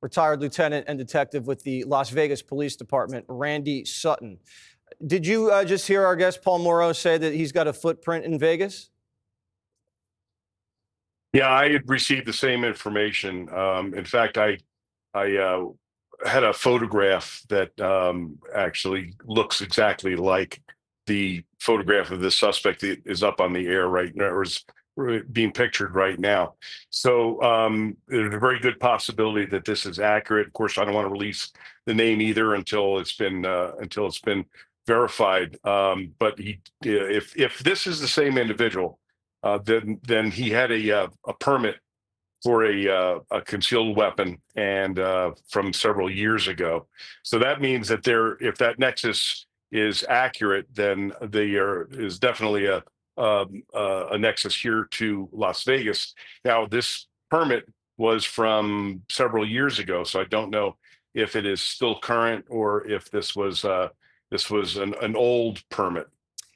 retired lieutenant and detective with the Las Vegas Police Department, Randy Sutton. Did you just hear our guest Paul Mauro say that he's got a footprint in Vegas? Yeah, I had received the same information. In fact, I had a photograph that actually looks exactly like the photograph of the suspect that is up on the air right now, or is being pictured right now. So there's a very good possibility that this is accurate. Of course, I don't want to release the name either until it's been verified. But if this is the same individual, then he had a permit for a concealed weapon and from several years ago. So that means that if that nexus is accurate, then there is definitely a nexus here to Las Vegas. Now, this permit was from several years ago, so I don't know if it is still current or if this was an old permit.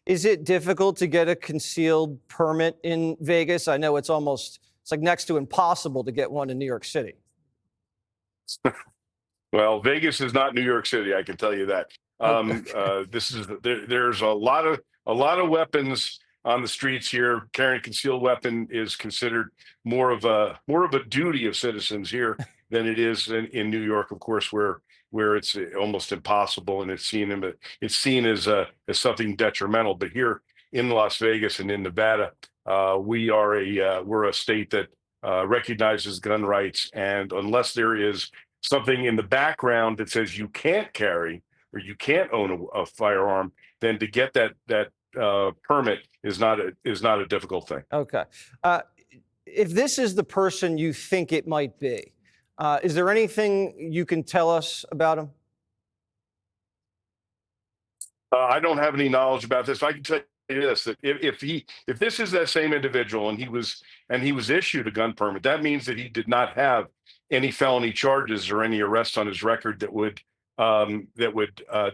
Is it difficult to get a concealed permit in Vegas? I know it's like next to impossible to get one in New York City. Well, Vegas is not New York City, I can tell you that. There's a lot of weapons on the streets here. Carrying a concealed weapon is considered more of a duty of citizens here than it is in New York, of course, where it's almost impossible and it's seen as something detrimental. But here in Las Vegas and in Nevada, we're a state that recognizes gun rights, and unless there is something in the background that says you can't carry or you can't own a firearm, then to get that permit is not a difficult thing. Okay. If this is the person you think it might be, is there anything you can tell us about him? I don't have any knowledge about this. I can tell you this: that if this is that same individual and he was issued a gun permit, that means that he did not have any felony charges or any arrests on his record that would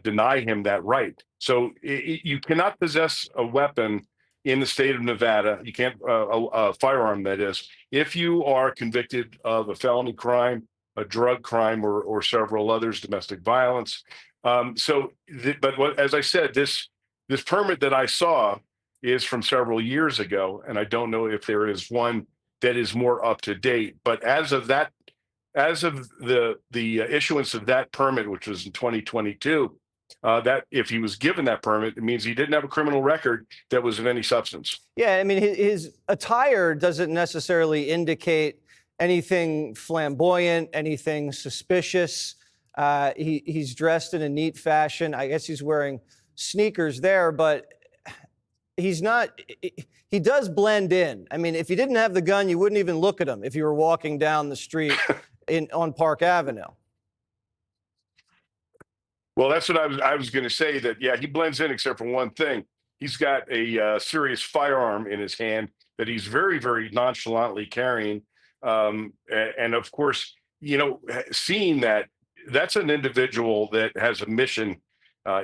deny him that right. So you cannot possess a weapon in the state of Nevada. You can't a firearm, that is, if you are convicted of a felony crime, a drug crime, or several others, domestic violence. As I said, this permit that I saw is from several years ago, and I don't know if there is one that is more up to date. But as of the issuance of that permit, which was in 2022, that if he was given that permit, it means he didn't have a criminal record that was of any substance. Yeah, I mean, his attire doesn't necessarily indicate anything flamboyant, anything suspicious. He's dressed in a neat fashion. I guess he's wearing sneakers there, but he's not. He does blend in. I mean, if he didn't have the gun, you wouldn't even look at him if you were walking down the street on Park Avenue. Well, that's what I was going to say. That yeah, he blends in except for one thing. He's got a serious firearm in his hand that he's very, very nonchalantly carrying. And of course, seeing that's an individual that has a mission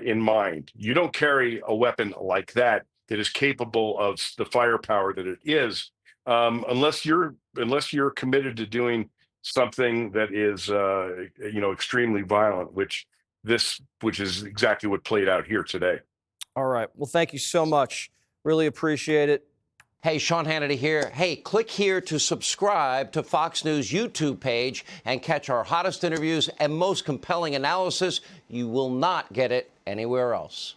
in mind. You don't carry a weapon like that is capable of the firepower that it is, unless you're committed to doing something that is, extremely violent, which is exactly what played out here today. All right. Well, thank you so much. Really appreciate it. Hey, Sean Hannity here. Hey, click here to subscribe to Fox News YouTube page and catch our hottest interviews and most compelling analysis. You will not get it anywhere else.